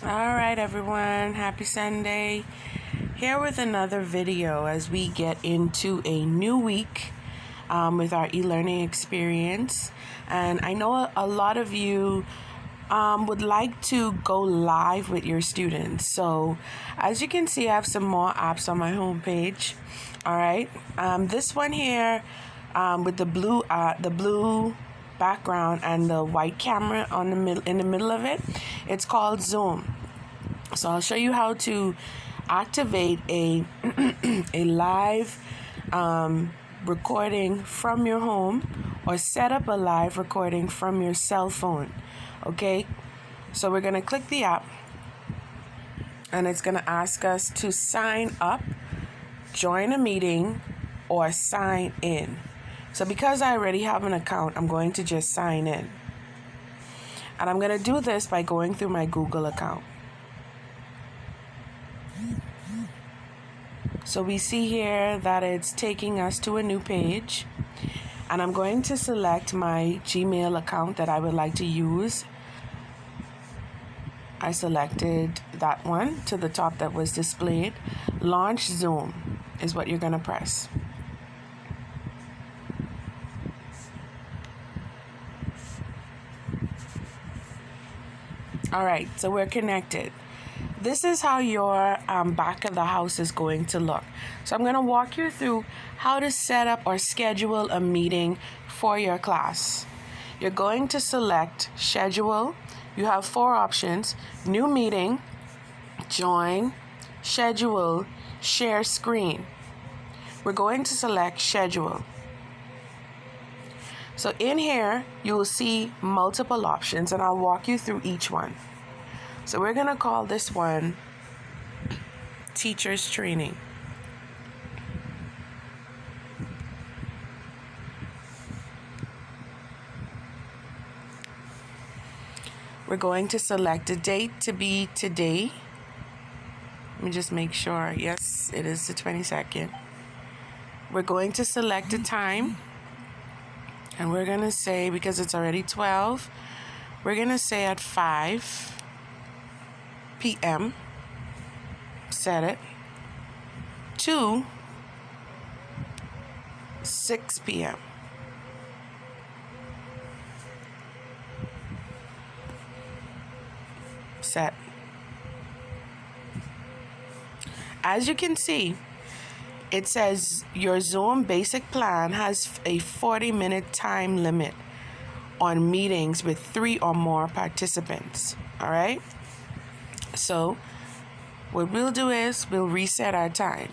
All right, everyone. Happy Sunday. Here with another video as we get into a new week with our e-learning experience. And I know a lot of you would like to go live with your students. So as you can see, I have some more apps on my homepage. All right. This one here with the blue background and the white camera in the middle of it, it's called Zoom. So I'll show you how to activate a a live recording from your home, or set up a live recording from your cell phone. Okay, so we're going to click the app and it's going to ask us to sign up, join a meeting, or sign in. So because I already have an account, I'm going to just sign in. And I'm going to do this by going through my Google account. So we see here that it's taking us to a new page. And I'm going to select my Gmail account that I would like to use. I selected that one to the top that was displayed. Launch Zoom is what you're going to press. All right, so we're connected. This is how your back of the house is going to look. So I'm going to walk you through how to set up or schedule a meeting for your class. You're going to select schedule. You have 4 options: new meeting, join, schedule, share screen. We're going to select schedule. So in here, you will see multiple options, and I'll walk you through each one. So we're going to call this one Teachers Training. We're going to select a date to be today. Let me just make sure. Yes, it is the 22nd. We're going to select a time. And we're going to say, because it's already 12, we're going to say at 5 p.m. Set it to 6 p.m. Set. As you can see, it says your Zoom basic plan has a 40-minute time limit on meetings with 3 or more participants. All right? So what we'll do is we'll reset our time.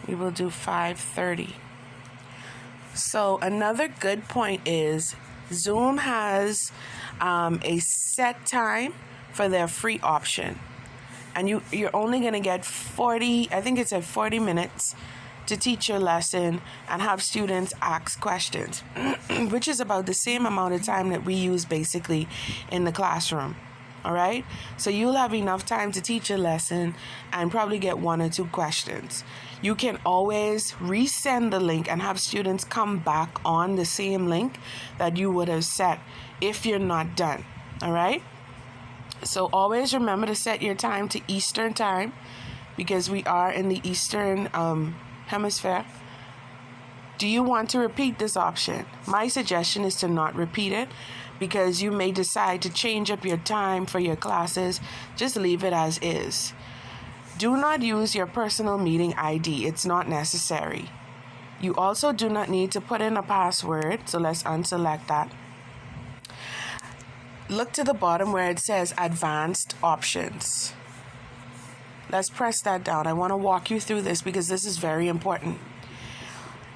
We will do 5:30. So another good point is Zoom has a set time for their free option, and you're only going to get 40 minutes to teach your lesson and have students ask questions, which is about the same amount of time that we use basically in the classroom. All right, so you'll have enough time to teach a lesson and probably get 1 or 2 questions. You can always resend the link and have students come back on the same link that you would have set if you're not done. All right, so always remember to set your time to Eastern time, because we are in the Eastern hemisphere. Do you want to repeat this option? My suggestion is to not repeat it, because you may decide to change up your time for your classes. Just leave it as is. Do not use your personal meeting ID. It's not necessary. You also do not need to put in a password, so let's unselect that. Look to the bottom where it says Advanced Options. Let's press that down. I want to walk you through this because this is very important.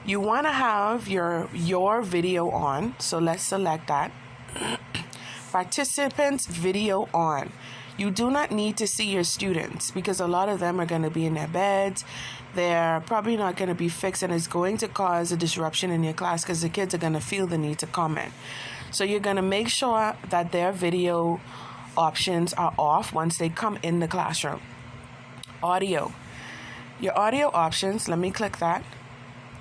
You want to have your video on, so let's select that. Participants video on. You do not need to see your students, because a lot of them are going to be in their beds. They're probably not going to be fixed, and it's going to cause a disruption in your class because the kids are going to feel the need to comment. So you're going to make sure that their video options are off once they come in the classroom. Audio. Your audio options, let me click that,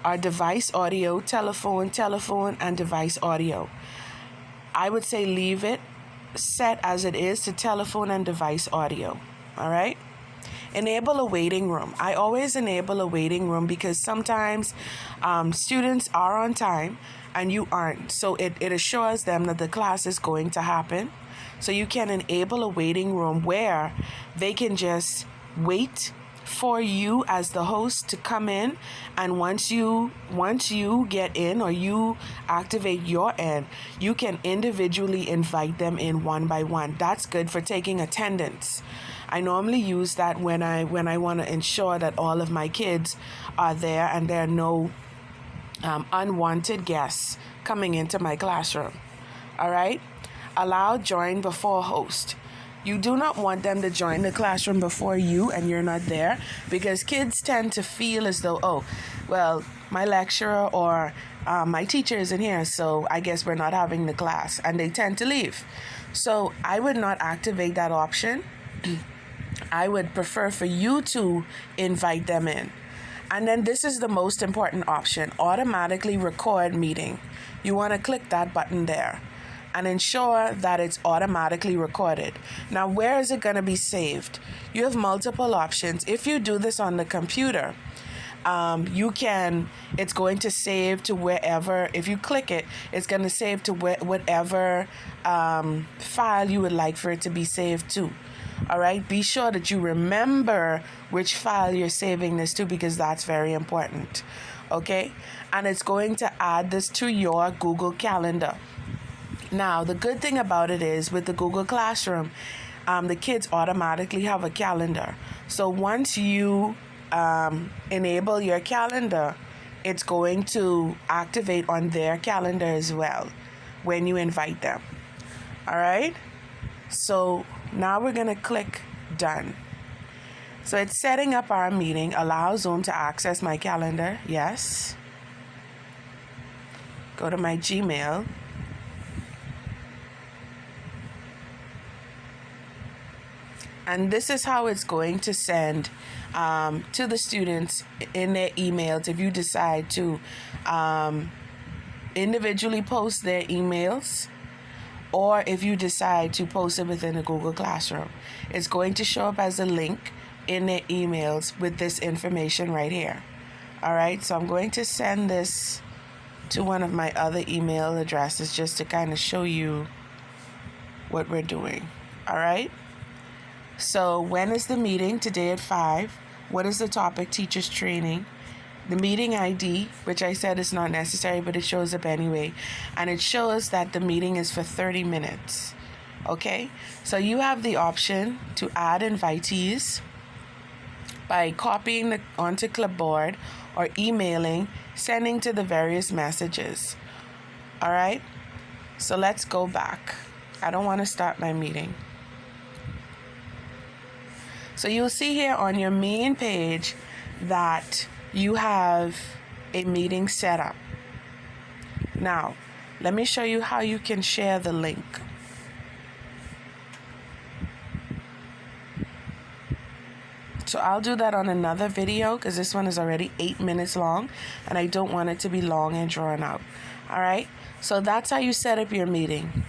are device audio, telephone, and device audio. I would say leave it set as it is to telephone and device audio. All right? Enable a waiting room. I always enable a waiting room because sometimes students are on time and you aren't. So it assures them that the class is going to happen. So you can enable a waiting room where they can just wait for you as the host to come in, and once you get in or you activate your end, you can individually invite them in one by one. That's good for taking attendance. I normally use that when I want to ensure that all of my kids are there and there are no unwanted guests coming into my classroom. All right? Allow join before host. You do not want them to join the classroom before you and you're not there, because kids tend to feel as though, oh, well, my lecturer or my teacher isn't here, so I guess we're not having the class, and they tend to leave. So I would not activate that option. I would prefer for you to invite them in. And then this is the most important option, automatically record meeting. You want to click that button there and ensure that it's automatically recorded. Now, where is it going to be saved? You have multiple options. If you do this on the computer, it's going to save to wherever. If you click it, it's going to save to whatever file you would like for it to be saved to. All right, be sure that you remember which file you're saving this to, because that's very important. Okay, and it's going to add this to your Google Calendar. Now, the good thing about it is with the Google Classroom, the kids automatically have a calendar. So once you enable your calendar, it's going to activate on their calendar as well when you invite them. All right? So now we're going to click done. So it's setting up our meeting. Allow Zoom to access my calendar. Yes. Go to my Gmail. And this is how it's going to send to the students in their emails if you decide to individually post their emails, or if you decide to post it within the Google Classroom. It's going to show up as a link in their emails with this information right here. All right, so I'm going to send this to one of my other email addresses just to kind of show you what we're doing. All right. So when is the meeting? Today at 5. What is the topic? Teachers training. The meeting ID, which I said is not necessary, but it shows up anyway. And it shows that the meeting is for 30 minutes. Okay? So you have the option to add invitees by copying onto clipboard or emailing, sending to the various messages. All right? So let's go back. I don't want to start my meeting. So you'll see here on your main page that you have a meeting set up. Now, let me show you how you can share the link. So I'll do that on another video because this one is already 8 minutes long and I don't want it to be long and drawn out. All right? So that's how you set up your meeting.